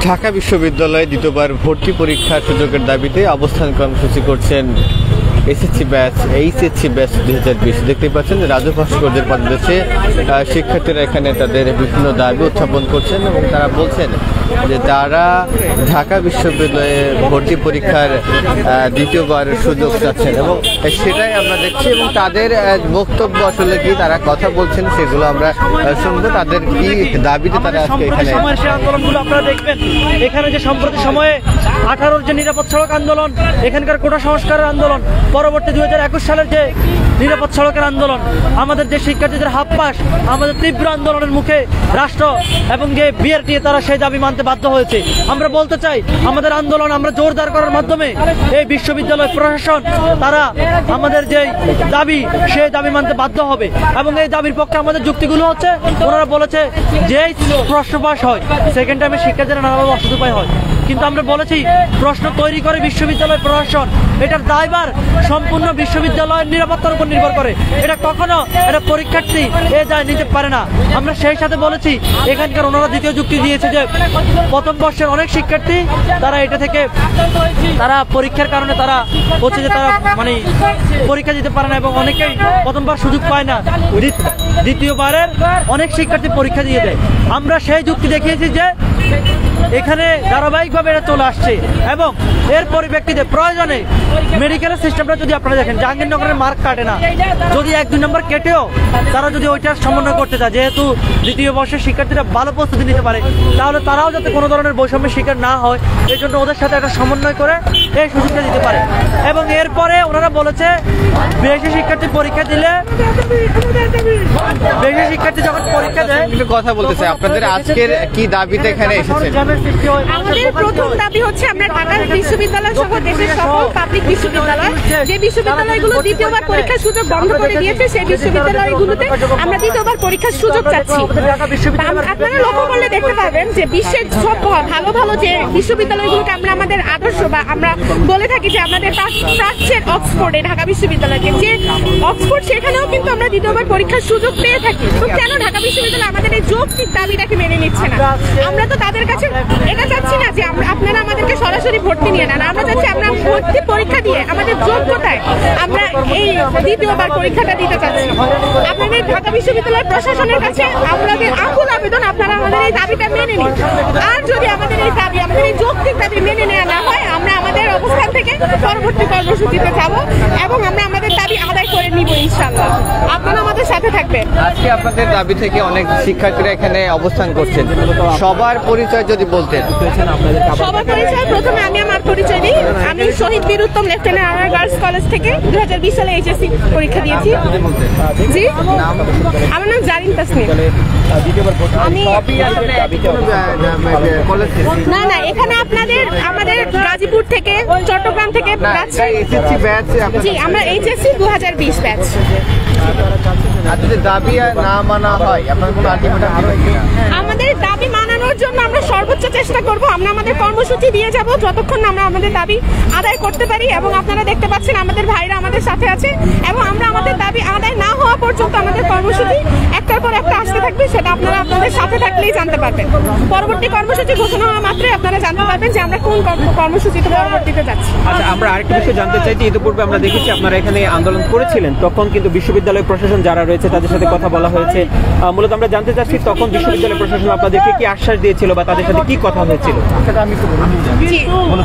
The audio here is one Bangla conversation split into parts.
ঢাকা বিশ্ববিদ্যালয়ে দ্বিতীয়বার ভর্তি পরীক্ষার সুযোগের দাবিতে অবস্থান কর্মসূচি করছেন এসএসসি ব্যাচ এইচএসসি ব্যাচ 2020। দেখতে পাচ্ছেন রাজু ভাস্কর্যের পাদদেশে শিক্ষার্থীরা এখানে তাদের বিভিন্ন দাবি উত্থাপন করছেন এবং তারা বলছেন যে তারা ঢাকা বিশ্ববিদ্যালয়ে ভর্তি পরীক্ষার দ্বিতীয়বার সুযোগ চাচ্ছেন এবং সেটাই আমরা দেখছি এবং তাদের বক্তব্য আসলে কি তারা কথা বলছেন সেগুলো আমরা শুনবো। তাদের কি দাবিতে তারা আজকে এখানে আন্দোলনগুলো আপনারা দেখবেন। এখানে যে সম্প্রতি সময়ে 18 যে নিরাপদ সড়ক আন্দোলন, এখানকার কোটা সংস্কারের আন্দোলন, পরবর্তী 2021 সালের যে নিরাপদ সড়কের আন্দোলন, আমাদের যে শিক্ষার্থীদের হাফ পাস, আমাদের তীব্র আন্দোলনের মুখে রাষ্ট্র এবং যে বিআরটিএ তারা সেই দাবি মানতে বাধ্য হয়েছে। আমরা বলতে চাই আমাদের আন্দোলন আমরা জোরদার করার মাধ্যমে এই বিশ্ববিদ্যালয় প্রশাসন তারা আমাদের যে দাবি সেই দাবি মানতে বাধ্য হবে এবং এই দাবির পক্ষে আমাদের যুক্তিগুলো হচ্ছে ওনারা বলেছে যে প্রশ্ন পাস হয় সেকেন্ড টাইমে শিক্ষার্থীরা নানাভাবে অসুবিধায় হয়, কিন্তু আমরা বলেছি প্রশ্ন তৈরি করে বিশ্ববিদ্যালয় প্রশাসন, এটার দায়ভার সম্পূর্ণ বিশ্ববিদ্যালয়ের নিরাপত্তার উপর নির্ভর করে। এটা কখনো এটা পরীক্ষার্থী এ দায় নিতে পারে না। আমরা সেই সাথে বলেছি এখানকার ওনারা দ্বিতীয় যুক্তি দিয়েছে যে প্রথম বর্ষের অনেক শিক্ষার্থী তারা এটা থেকে তারা পরীক্ষার কারণে তারা হচ্ছে যে তারা মানে পরীক্ষা দিতে পারে না এবং অনেকেই প্রথমবার সুযোগ পায় না, দ্বিতীয়বারের অনেক শিক্ষার্থী পরীক্ষা দিয়ে দেয়। আমরা সেই যুক্তি দেখিয়েছি যে এখানে ধারাবাহিকভাবে এটা চলে আসছে এবং এর পরিপ্রেক্ষিতে প্রয়োজনে মেডিকেলের সিস্টেমটা যদি আপনারা দেখেন জাহাঙ্গীরনগরের মার্ক কাটে না, যদি 1-2 নম্বর কেটেও তারা যদি ওইটার সমন্বয় করতে চায়, যেহেতু দ্বিতীয় বর্ষের শিক্ষার্থীরা ভালো প্রস্তুতি নিতে পারে, তাহলে তারাও যাতে কোনো ধরনের বৈষম্যের শিকার না হয় এই জন্য ওদের সাথে একটা সমন্বয় করে এই সুযোগটা দিতে পারে। এবং এরপরে ওনারা বলেছে বেশি শিক্ষার্থী পরীক্ষা দিলে বেশি শিক্ষার্থী যখন পরীক্ষা দেয় কথা বলতে চাই আপনাদের আজকের কি দাবিতে এখানে এসেছেন? আমাদের প্রথম দাবি হচ্ছে আমরা ঢাকা বিশ্ববিদ্যালয় সহ দেশের সকল পাবলিক বিশ্ববিদ্যালয় যে বিশ্ববিদ্যালয়গুলো দ্বিতীয়বার পরীক্ষার সুযোগ বন্ধ করে দিয়েছে সেই বিশ্ববিদ্যালয়গুলোতে আমরা দ্বিতীয়বার পরীক্ষার সুযোগ চাচ্ছি। আপনারা লক্ষ্য করলে দেখতে পাবেন যে বিশ্বের সব ভালো ভালো যে বিশ্ববিদ্যালয়গুলোকে আমরা আমাদের আদর্শ বা আমরা বলে থাকি যে আমাদের প্রাচ্যের অক্সফোর্ডে ঢাকা বিশ্ববিদ্যালয়কে যে অক্সফোর্ড, সেখানেও কিন্তু আমরা দ্বিতীয়বার পরীক্ষার সুযোগ পেয়ে থাকি। তো কেন ঢাকা বিশ্ববিদ্যালয় আমাদের এই যৌক্তিক দাবিটাকে মেনে নিচ্ছে না? আমরা তো তাদের কাছে এটা চাচ্ছি না যে আপনারা আমাদেরকে সরাসরি ভর্তি নিয়ে নেন, আমরা চাচ্ছি আমরা ভর্তি পরীক্ষা দিয়ে আমাদের যোগ্যতায় আমরা এই দ্বিতীয়বার পরীক্ষাটা দিতে চাচ্ছি। আপনাদের ঢাকা বিশ্ববিদ্যালয় প্রশাসনের কাছে আমাদের আকুল আবেদন আপনারা আমাদের এই দাবিটা মেনে নিন। আর যদি আমাদের এই দাবি আমাদের এই যৌক্তিক দাবি মেনে নেওয়া না হয় আমরা আমাদের অবস্থান থেকে পরবর্তী কর্মসূচিতে যাব এবং আমরা আমাদের দাবি আদায় করে নিব ইনশাআল্লাহ। আপনারা আমাদের সাথে থাকবেন। আজকে আপনাদের দাবি থেকে অনেক শিক্ষার্থীরা এখানে অবস্থান করছেন, সবার পরিচয় যদি বলতেন। সবার পরিচয় প্রথমে আমি আমার পরিচয় দিই। আমি শহীদ বীর উত্তম লেফটেন্যান্ট আর্মি গার্লস কলেজ থেকে 2020 সালে এইচএসসি পরীক্ষা দিয়েছি। জি, আমার নাম জারিন তাসনিম। আমি না না এখানে আপনাদের আমাদের গাজীপুর থেকে চট্টগ্রাম থেকে জি আমরা এইচএসসি 2020 ব্যাচ। দাবি না মানা হয় আমাদের দাবি মানানোর জন্য আমরা সর্বোচ্চ চেষ্টা করব। আমরা আমাদের কর্মসূচি দিয়ে যাব যতক্ষণ আমরা আমাদের দাবি আদায় করতে পারি এবং আপনারা দেখতে পাচ্ছেন আমাদের ভাইরা আমাদের সাথে আছে এবং আমরা আমাদের দাবি আদায় না হওয়া পর্যন্ত আমাদের কর্মসূচি একটার পর একটা আসতে থাকবে। সেটা আপনারা আপনাদের সাথে থাকলেই জানতে পারবেন। পরবর্তী কর্মসূচি ঘোষণা হওয়া মাত্রই আপনারা জানতে পারবেন যে আমরা কোন কর্মসূচিতে পরবর্তীতে যাচ্ছি। আচ্ছা, আমরা আরেকটা বিষয় জানতে চাই যে ইতিপূর্বে আমরা দেখেছি আপনারা এখানে আন্দোলন করেছিলেন, তখন কিন্তু বিশ্ববিদ্যালয় প্রশাসন যারা রয়েছে তাদের সাথে কথা বলা হয়েছে। মূলত আমরা জানতে চাচ্ছি তখন বিশ্ববিদ্যালয় প্রশাসন আপনাদেরকে কি আশ্বাস দিয়েছিল বা তাদের সাথে কি কথা হয়েছিল? জি,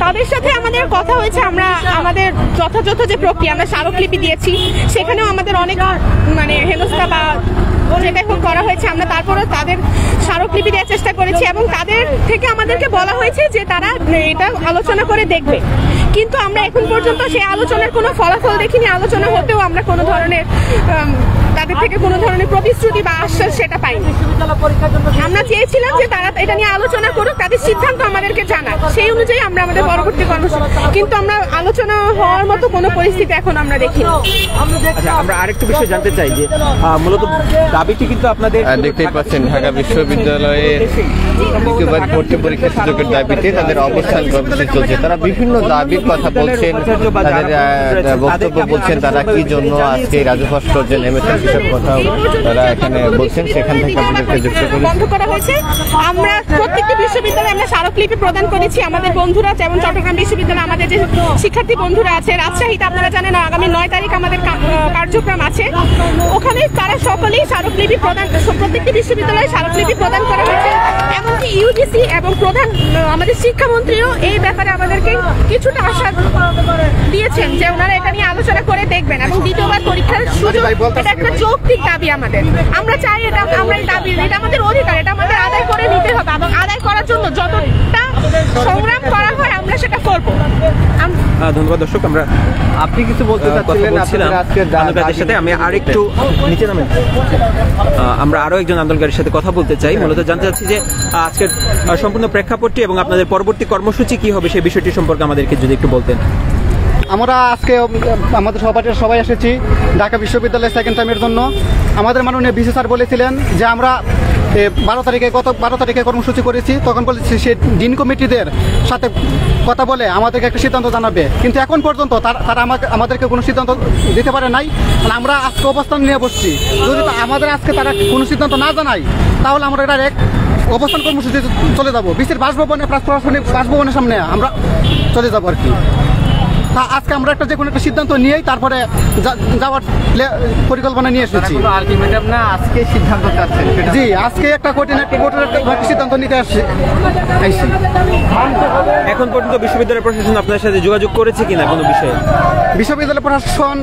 তাদের সাথে আমাদের কথা হয়েছে। আমরা আমাদের যথাযথ যে প্রক্রিয়া আমরা স্মারকলিপি দিয়েছি, সেখানেও আমাদের অনেক মানে হেনস্থা বা যেটাই হোক করা হয়েছে। আমরা তারপরে তাদের স্মারকলিপি দেওয়ার চেষ্টা করেছি এবং তাদের থেকে আমাদেরকে বলা হয়েছে যে তারা এটা আলোচনা করে দেখবে, কিন্তু আমরা এখন পর্যন্ত সেই আলোচনার কোনো ফলাফল দেখিনি। আলোচনা হতেও আমরা কোনো ধরনের তাদের থেকে কোনো ধরনের প্রতিশ্রুতি বা আশ্বাস সেটা পাইনি। আমরা চেয়েছিলাম যে তারা এটা নিয়ে আলোচনা করুক, তাদের সিদ্ধান্ত আমাদেরকে জানাক, সেই অনুযায়ী আমরা আমাদের পরবর্তী কর্মসূচি, কিন্তু আমরা আলোচনা হওয়ার মতো কোনো পরিস্থিতি এখন আমরা দেখিনি। আমরা আরেকটু বিষয় জানতে চাই যে মূলত দাবিটি কিন্তু আপনাদের দেখতেই পাচ্ছেন ঢাকা বিশ্ববিদ্যালয়ের দ্বিতীয়বার ভর্তি পরীক্ষার সুযোগের দাবিতে তাদের অবস্থান কর্মসূচি চলছে। তারা বিভিন্ন দাবির কথা বলছেন, তাদের বক্তব্য বলছেন তারা কি জন্য আজকে রাজু ভাস্কর্যে নেমেছেন। যেসব কথা তারা এখানে বলছেন সেখান থেকে আপনাদেরকে যুক্ত করেছি। বন্ধ করা হয়েছে। আমরা প্রত্যেকটি বিশ্ববিদ্যালয়ে আমরা স্মারকলিপি প্রদান করেছি। আমাদের বন্ধুরা যেমন চট্টগ্রাম বিশ্ববিদ্যালয়ে আমাদের যে শিক্ষার্থী বন্ধুরা আছে, রাজশাহীতে আপনারা জানেন আগামী 9 তারিখ আমাদের কার্যক্রম আছে, ওখানে তারা সকলেই স্মারকলিপি প্রদান, প্রত্যেকটি বিশ্ববিদ্যালয়ে স্মারকলিপি প্রদান করা হয়েছে। এমনকি ইউজিসি এবং প্রধান আমাদের শিক্ষামন্ত্রীও এই ব্যাপারে আমাদেরকে কিছুটা আশা দিয়েছেন যে ওনারা এটা নিয়ে আলোচনা করে দেখবেন এবং দ্বিতীয়বার পরীক্ষার সুযোগ, এটা একটা যৌক্তিক দাবি আমাদের। আমরা চাই এটা, আমরা এই দাবি, এটা আমাদের অধিকার, এটা আমাদের আদায় করে নিতে হবে এবং আদায় করার জন্য যতটা সংগ্রাম করা হয় আমরা সেটা করব। ধন্যবাদ দর্শক, আমরা আপনি কিছু বলতে চাচ্ছিলেন আন্দোলনকারীদের সাথে, আমি আরেকটু নিচে নামেন। আমরা আরো একজন আন্দোলনকারীর সাথে কথা বলতে চাই। মূলত জানতে চাচ্ছি যে আজকের সম্পূর্ণ প্রেক্ষাপটটি এবং আপনাদের পরবর্তী কর্মসূচি কি হবে সেই বিষয়টি সম্পর্কে আমাদেরকে যদি একটু বলতেন। আমরা আজকে আমাদের সহপাঠীরা সবাই এসেছি ঢাকা বিশ্ববিদ্যালয়ের সেকেন্ড টাইমের জন্য। আমাদের মাননীয় ভিসি স্যার বলেছিলেন যে আমরা 12 তারিখে কর্মসূচি করেছি, তখন বলেছি সে ডিন কমিটিদের সাথে কথা বলে আমাদেরকে একটা সিদ্ধান্ত জানাবে, কিন্তু এখন পর্যন্ত তারা আমাদেরকে কোনো সিদ্ধান্ত দিতে পারে নাই। আমরা আজকে অবস্থান নিয়ে বসছি, যদি আমাদের আজকে তারা কোনো সিদ্ধান্ত না জানায় তাহলে আমরা ডাইরেক্ট অবস্থান কর্মসূচি চলে যাবো। বিসির বাসভবনে, প্রশাসনিক বাসভবনের সামনে আমরা চলে যাবো আর কি। আজকে আমরা যে কোনো একটা সিদ্ধান্ত নিয়েই তারপরে যাওয়ার পরিকল্পনা নিয়ে এসেছি। আলটিমেটাম না, আজকে সিদ্ধান্ত চাচ্ছেন? জি, আজকে একটা কঠিন একটা সিদ্ধান্ত নিতে আসছি। এখন পর্যন্ত বিশ্ববিদ্যালয় প্রশাসন আপনার সাথে যোগাযোগ করেছে কিনা কোনো বিষয়ে? বিশ্ববিদ্যালয় প্রশাসন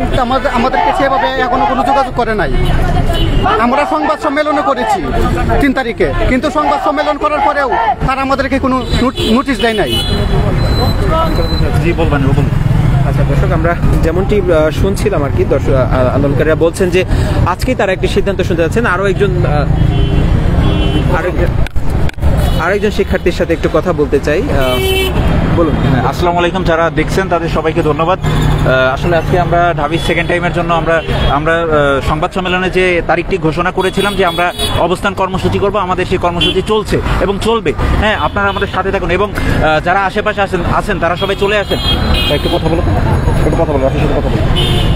আমাদেরকে সেভাবে এখনো কোনো যোগাযোগ করে নাই। আমরা সংবাদ সম্মেলনও করেছি 3 তারিখে, কিন্তু সংবাদ সম্মেলন করার পরেও তারা আমাদেরকে কোনো নোটিশ দেয় নাই। জি বলবেন। আচ্ছা দর্শক, আমরা যেমনটি শুনছিলাম আর কি, দর্শক আন্দোলনকারীরা বলছেন যে আজকেই তারা একটি সিদ্ধান্ত শুনতে যাচ্ছেন। আরেকজন শিক্ষার্থীর সাথে একটু কথা বলতে চাই। বলুন। আসসালামু আলাইকুম, যারা দেখছেন তাদের সবাইকে ধন্যবাদ। আসলে আজকে আমরা ঢাবির সেকেন্ড টাইমের জন্য আমরা সংবাদ সম্মেলনে যে তারিখটি ঘোষণা করেছিলাম যে আমরা অবস্থান কর্মসূচি করব, আমাদের সেই কর্মসূচি চলছে এবং চলবে। হ্যাঁ, আপনারা আমাদের সাথে থাকুন এবং যারা আশেপাশে আছেন তারা সবাই চলে আসেন। একটু কথা বলো।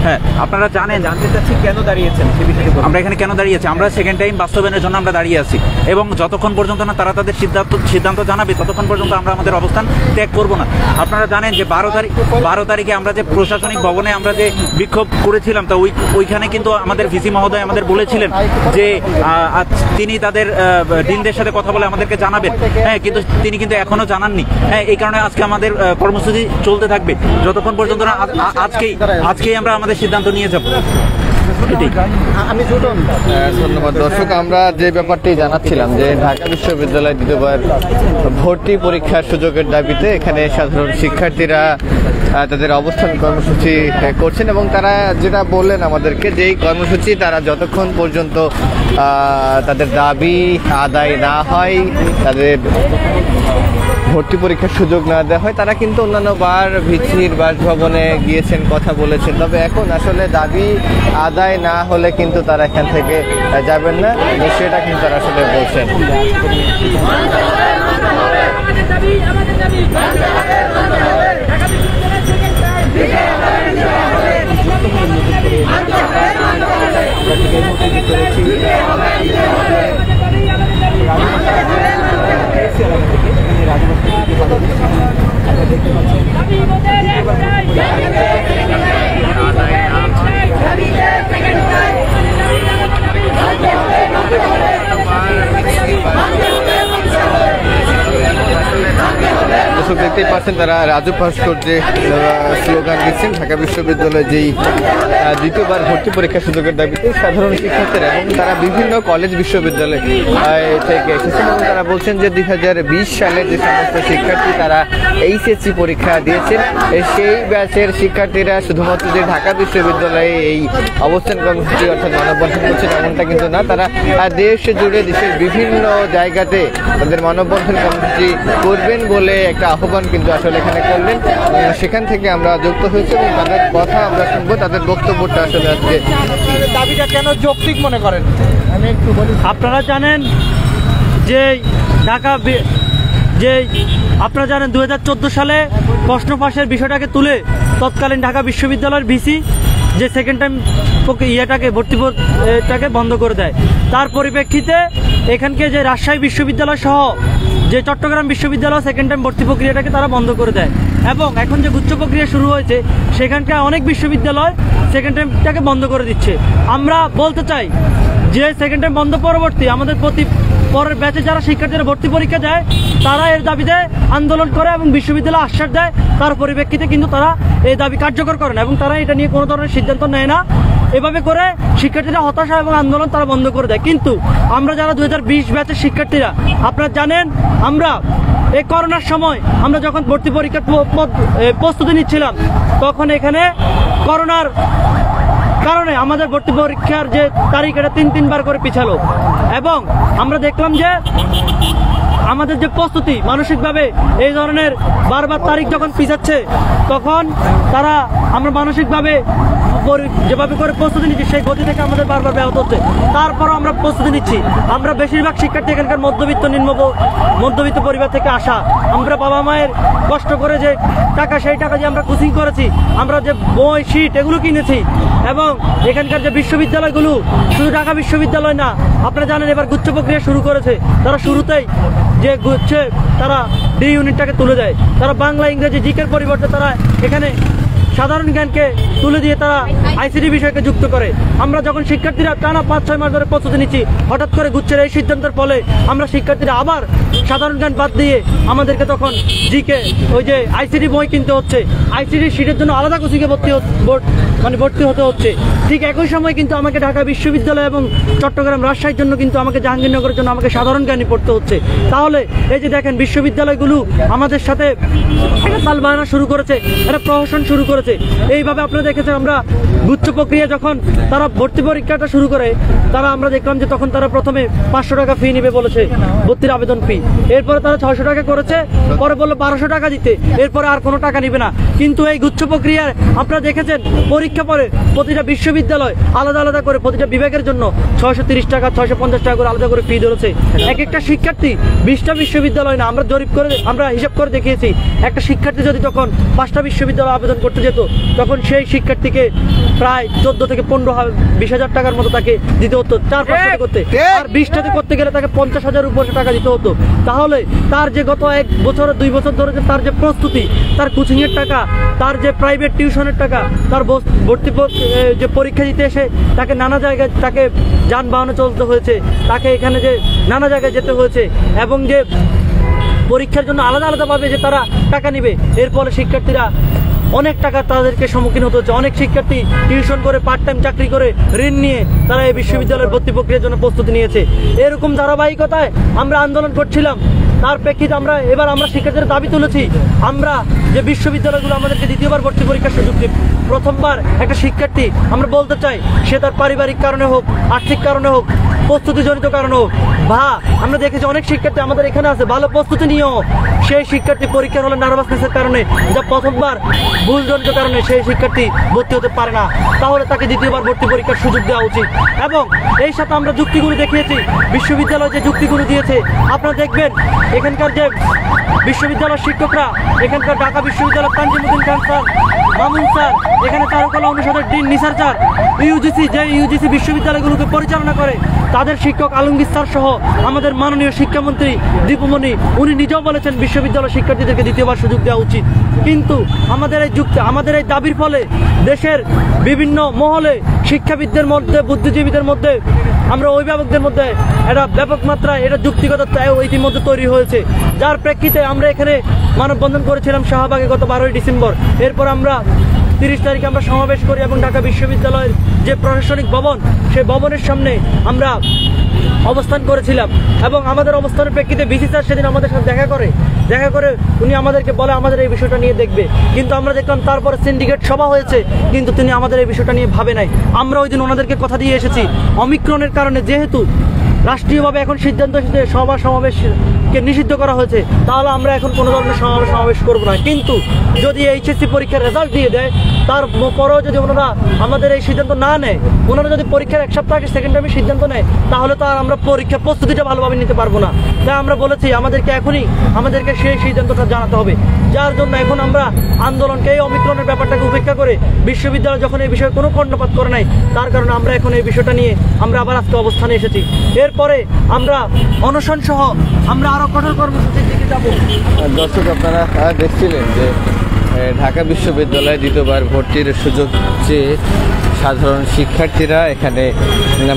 হ্যাঁ, আপনারা জানতে চাচ্ছি কেন দাঁড়িয়েছেন সেই বিষয়ে। আমরা এখানে কেন দাঁড়িয়েছি, আমরা সেকেন্ড টাইম বাস্তবায়নের জন্য আমরা দাঁড়িয়ে আছি এবং যতক্ষণ পর্যন্ত না তারা তাদের সিদ্ধান্ত জানাবে ততক্ষণ পর্যন্ত আমরা আমাদের অবস্থান ত্যাগ করব না। আপনারা জানেন যে 12 তারিখে আমরা যে প্রশাসনিক ভবনে আমরা যে বিক্ষোভ করেছিলাম, তা ওইখানে কিন্তু আমাদের ভিসি মহোদয় আমাদের বলেছিলেন যে তিনি তাদের ডিনদের সাথে কথা বলে আমাদেরকে জানাবেন। হ্যাঁ, কিন্তু তিনি কিন্তু এখনো জানাননি। হ্যাঁ, এই কারণে আজকে আমাদের কর্মসূচি চলতে থাকবে যতক্ষণ পর্যন্ত না আজকেই আমরা আমাদের সিদ্ধান্ত নিয়ে যাব। ধন্যবাদ দর্শক, আমরা যে ব্যাপারটি জানাচ্ছিলাম যে ঢাকা বিশ্ববিদ্যালয় দ্বিতীয়বার ভর্তি পরীক্ষার সুযোগের দাবিতে এখানে সাধারণ শিক্ষার্থীরা তাদের অবস্থান কর্মসূচি করছেন এবং তারা যেটা বললেন আমাদেরকে যে এই কর্মসূচি তারা যতক্ষণ পর্যন্ত তাদের দাবি আদায় না হয়, তাদের ভর্তি পরীক্ষার সুযোগ না দেওয়া হয়, তারা কিন্তু অন্যান্য বার ভিসির বাসভবনে গিয়েছেন, কথা বলেছেন। তবে এখন আসলে দাবি আদায় না হলে কিন্তু তারা এখান থেকে যাবেন না, সেটা কিন্তু তারা আসলে বলছেন। দর্শক দেখতেই পাচ্ছেন তারা রাজু ভাস্কর্যে স্লোগান দিচ্ছেন ঢাকা বিশ্ববিদ্যালয়ে যেই দ্বিতীয়বার ভর্তি পরীক্ষার সুযোগের দাবিতে সাধারণ শিক্ষার্থীরা এবং তারা বিভিন্ন কলেজ বিশ্ববিদ্যালয় থেকে এসেছেন এবং তারা বলছেন যে 2020 সালে যে সমস্ত শিক্ষার্থী তারা এইচএসসি পরীক্ষা দিয়েছেন সেই ব্যাচের শিক্ষার্থীরা শুধুমাত্র যে ঢাকা বিশ্ববিদ্যালয়ে এই অবস্থান কর্মসূচি অর্থাৎ মানববন্ধন করছেন এমনটা কিন্তু না, তারা দেশ জুড়ে দেশের বিভিন্ন জায়গাতে তাদের মানববন্ধন কর্মসূচি করবেন বলে একটা আহ্বান কিন্তু আসলে এখানে করলেন। সেখান থেকে আমরা যুক্ত হয়েছি এবং তাদের কথা আমরা শুনবো, তাদের বক্তব্যটা আসলে আজকে দাবিটা কেন যৌক্তিক মনে করেন আমি একটু বলি। আপনারা জানেন যে আপনারা জানেন 2014 সালে প্রশ্ন ফাঁসের বিষয়টাকে তুলে তৎকালীন ঢাকা বিশ্ববিদ্যালয়ের ভিসি যে সেকেন্ড টাইম ভর্তিটাকে বন্ধ করে দেয়। তার পরিপ্রেক্ষিতে এখানকে যে রাজশাহী বিশ্ববিদ্যালয় সহ যে চট্টগ্রাম বিশ্ববিদ্যালয় সেকেন্ড টাইম ভর্তি প্রক্রিয়াটাকে তারা বন্ধ করে দেয় এবং এখন যে গুচ্ছ প্রক্রিয়া শুরু হয়েছে সেখানকার অনেক বিশ্ববিদ্যালয় সেকেন্ড টাইমটাকে বন্ধ করে দিচ্ছে। আমরা বলতে চাই যে সেকেন্ড টাইম বন্ধ পরবর্তী আমাদের পরের ব্যাচে যারা শিক্ষার্থীরা ভর্তি পরীক্ষা দেয় তারা এর দাবিতে আন্দোলন করে এবং বিশ্ববিদ্যালয় আশ্বাস দেয়, তার পরিপ্রেক্ষিতে কিন্তু তারা এই দাবি কার্যকর করে না এবং তারা এটা নিয়ে কোনো ধরনের সিদ্ধান্ত নেয় না। এভাবে করে শিক্ষার্থীরা হতাশা এবং আন্দোলন তারা বন্ধ করে দেয়। কিন্তু আমরা যারা 2020 ব্যাচের শিক্ষার্থীরা, আপনারা জানেন আমরা এই করোনার সময় আমরা যখন ভর্তি পরীক্ষার প্রস্তুতি নিচ্ছিলাম তখন এখানে করোনার কারণে আমাদের ভর্তি পরীক্ষার যে তারিখ এটা 3 বার করে পিছালো এবং আমরা দেখলাম যে আমাদের যে প্রস্তুতি মানসিকভাবে এই ধরনের বারবার তারিখ যখন পিছাচ্ছে তখন আমরা মানসিকভাবে যেভাবে করে প্রস্তুতি নিচ্ছি সেই গতি থেকে আমাদের বারবার ব্যাহত হচ্ছে। তারপরও আমরা প্রস্তুতি নিচ্ছি। আমরা বেশিরভাগ শিক্ষার্থী এখানকার মধ্যবিত্ত পরিবার থেকে আসা, আমরা বাবা মায়ের কষ্ট করে যে টাকা সেই টাকা দিয়ে আমরা কোচিং করেছি, আমরা যে বই শীট এগুলো কিনেছি এবং এখানকার যে বিশ্ববিদ্যালয়গুলো শুধু ঢাকা বিশ্ববিদ্যালয় না, আপনারা জানেন এবার গুচ্ছ প্রক্রিয়া শুরু করেছে। তারা শুরুতেই যে গুচ্ছে তারা ডি ইউনিটটাকে তুলে দেয়, তারা বাংলা ইংরেজি জিকের পরিবর্তে তারা এখানে সাধারণ জ্ঞানকে তুলে দিয়ে তারা আইসিটি বিষয়কে যুক্ত করে। আমরা যখন শিক্ষার্থীরা টানা 5-6 মাস ধরে প্রস্তুতি নিচ্ছি, হঠাৎ করে গুচ্ছের এই সিদ্ধান্তের ফলে আমরা শিক্ষার্থীরা আবার সাধারণ জ্ঞান বাদ দিয়ে আমাদেরকে তখন জিকে ওই যে আইসিটি বই কিনতে হচ্ছে, আইসিটি সিটের জন্য আলাদা কোচিংয়ে ভর্তি হতে হচ্ছে। ঠিক একই সময় কিন্তু আমাকে ঢাকা বিশ্ববিদ্যালয় এবং চট্টগ্রাম রাজশাহীর জন্য কিন্তু আমাকে জাহাঙ্গীরনগরের জন্য আমাকে সাধারণ জ্ঞানী পড়তে হচ্ছে। তাহলে এই যে দেখেন বিশ্ববিদ্যালয়গুলো আমাদের সাথে একটা তাল বাহানা শুরু করেছে, একটা প্রহসন শুরু করেছে। এইভাবে আপনারা দেখেছেন আমরা গুচ্ছ প্রক্রিয়া যখন তারা ভর্তি পরীক্ষাটা শুরু করে আমরা দেখলাম যে তখন তারা প্রথমে 500 টাকা ফি নিবে বলেছে, ভর্তির আবেদন ফি। এরপরে তারা 600 টাকা করেছে, পরে বললো 1200 টাকা দিতে, এরপরে আর কোনো টাকা নিবে না। কিন্তু এই গুচ্ছ প্রক্রিয়ার আপনারা দেখেছেন পরীক্ষা পরে প্রতিটা বিশ্ববিদ্যালয় আলাদা আলাদা করে প্রতিটা বিভাগের জন্য 630 টাকা 650 টাকা করে আলাদা করে ফি ধরেছে। এক একটা শিক্ষার্থী 20টা বিশ্ববিদ্যালয় না, আমরা হিসাব করে দেখিয়েছি, একটা শিক্ষার্থী যদি তখন 5টা বিশ্ববিদ্যালয় আবেদন করতে যেত তখন সেই শিক্ষার্থীকে প্রায় 14 থেকে 20 হাজার টাকার মতো তাকে দিতে হতো 4-5টাতে করতে, আর 20টাতে করতে গেলে তাকে 50,000 উপরে টাকা দিতে হতো। তাহলে তার যে গত 1 বছর 2 বছর ধরে তার যে প্রস্তুতি, তার কোচিং এর টাকা, তার যে প্রাইভেট টিউশনের টাকা, তার ভর্তি যে পরীক্ষা দিতে এসে তাকে নানা জায়গায় তাকে যানবাহনে চলতে হয়েছে, তাকে এখানে যে নানা জায়গায় যেতে হয়েছে এবং যে পরীক্ষার জন্য আলাদা আলাদাভাবে যে তারা টাকা নিবে, এর ফলে শিক্ষার্থীরা অনেক টাকা তাদেরকে সম্মুখীন হতে হচ্ছে। অনেক শিক্ষার্থী টিউশন করে পার্ট টাইম চাকরি করে ঋণ নিয়ে তারা এই বিশ্ববিদ্যালয়ের ভর্তি প্রক্রিয়ার জন্য প্রস্তুতি নিয়েছে। এরকম ধারাবাহিকতায় আমরা আন্দোলন করছিলাম। তার প্রেক্ষিতে আমরা শিক্ষার্থীদের দাবি তুলেছি, আমরা যে বিশ্ববিদ্যালয়গুলো আমাদেরকে দ্বিতীয়বার ভর্তি পরীক্ষার সুযোগ দিই। প্রথমবার একটা শিক্ষার্থী আমরা বলতে চাই সে তার পারিবারিক কারণে হোক, আর্থিক কারণে হোক, প্রস্তুতিজনিত কারণে হোক, আমরা দেখেছি অনেক শিক্ষার্থী আমাদের এখানে আছে ভালো প্রস্তুতি নিয়েও সেই শিক্ষার্থী পরীক্ষার হলে নার্ভাসনেসের কারণে, যা প্রথমবার ভুলজনিত কারণে সেই শিক্ষার্থী ভর্তি হতে পারে না। তাহলে তাকে দ্বিতীয়বার ভর্তি পরীক্ষার সুযোগ দেওয়া উচিত। এবং এই সাথে আমরা যুক্তিগুলো দেখিয়েছি, বিশ্ববিদ্যালয় যে যুক্তিগুলো দিয়েছে আপনারা দেখবেন, এখানকার যে বিশ্ববিদ্যালয়ের শিক্ষকরা, এখানকার ঢাকা বিশ্ববিদ্যালয় তানজিমুদ্দিন খান স্যার, মামুন স্যার, এখানে চারুকলা অনুষদের ডিন নিসার স্যার, ইউজিসি বিশ্ববিদ্যালয়গুলোকে পরিচালনা করে তাদের শিক্ষক আলমগীর স্যার সহ আমাদের মাননীয় শিক্ষামন্ত্রী দীপুমণি উনি নিজেও বলেছেন বিশ্ববিদ্যালয় শিক্ষার্থীদেরকে দ্বিতীয়বার সুযোগ দেওয়া উচিত। কিন্তু আমাদের এই দাবির ফলে দেশের বিভিন্ন মহলে শিক্ষাবিদদের মধ্যে, বুদ্ধিজীবীদের মধ্যে, আমরা অভিভাবকদের মধ্যে একটা ব্যাপক মাত্রায় এটা যুক্তিগততা ইতিমধ্যে তৈরি হয়েছে, যার প্রেক্ষিতে আমরা এখানে মানববন্ধন করেছিলাম শাহবাগে গত 12ই ডিসেম্বর। এরপর আমরা 30 তারিখে আমরা সমাবেশ করি এবং ঢাকা বিশ্ববিদ্যালয়ের যে প্রশাসনিক ভবন সেই ভবনের সামনে আমরা অবস্থান করেছিলাম এবং আমাদের অবস্থানের প্রেক্ষিতে ভিসি স্যার সেদিন আমাদের সাথে দেখা করে উনি আমাদেরকে বলে আমাদের এই বিষয়টা নিয়ে দেখবে। কিন্তু আমরা দেখলাম তারপরে সিন্ডিকেট সভা হয়েছে, কিন্তু তিনি আমাদের এই বিষয়টা নিয়ে ভাবে নাই। আমরা ওই দিন ওনাদেরকে কথা দিয়ে এসেছি, অমিক্রনের কারণে যেহেতু রাষ্ট্রীয়ভাবে এখন সিদ্ধান্ত এসেছে সভা সমাবেশকে নিষিদ্ধ করা হয়েছে, তাহলে আমরা এখন কোনো ধরনের সমাবেশ করবো না। কিন্তু যদি এইচএসসি পরীক্ষার রেজাল্ট দিয়ে দেয়, তারপরেও যদি ওনারা আমাদের এই সিদ্ধান্ত না নেয়, ওনারা যদি পরীক্ষার এক সপ্তাহ আগে সেকেন্ড টাইমে সিদ্ধান্ত নেয়, তাহলে তো আর আমরা পরীক্ষার প্রস্তুতিটা ভালোভাবে নিতে পারবো না। তাই আমরা বলেছি আমাদেরকে সেই সিদ্ধান্তটা জানাতে হবে, যার জন্য এখন আমরা আন্দোলনকে এই অমিক্রণের ব্যাপারটাকে উপেক্ষা করে বিশ্ববিদ্যালয় যখন এই বিষয়ে কোনো কর্ণপাত করে নাই, তার কারণে আমরা এখন এই বিষয়টা নিয়ে আমরা আবার আজকে অবস্থানে এসেছি। এরপরে আমরা অনশন সহ আমরা আরো কঠোর কর্মসূচির দিকে যাব। দর্শক, আপনারা দেখছিলেন যে ঢাকা বিশ্ববিদ্যালয়ে দ্বিতীয়বার ভর্তির সুযোগ চেয়ে সাধারণ শিক্ষার্থীরা এখানে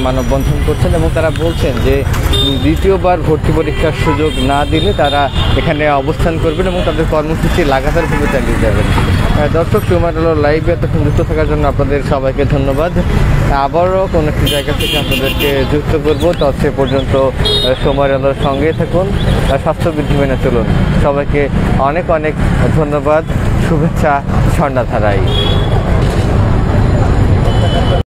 মানববন্ধন করছেন এবং তারা বলছেন যে দ্বিতীয়বার ভর্তি পরীক্ষার সুযোগ না দিলে তারা এখানে অবস্থান করবেন এবং তাদের কর্মসূচি লাগাতারভাবে চালিয়ে যাবেন। দর্শক, টুমারো লাইভে এতক্ষণ যুক্ত থাকার জন্য আপনাদের সবাইকে ধন্যবাদ। আবারও কোনো একটি জায়গা থেকে আপনাদেরকে যুক্ত করবো। তো সে পর্যন্ত সময়ের আলোর সঙ্গে থাকুন, স্বাস্থ্যবিধি মেনে চলুন। সবাইকে অনেক অনেক ধন্যবাদ, শুভেচ্ছা ঝর্ণাধারায়।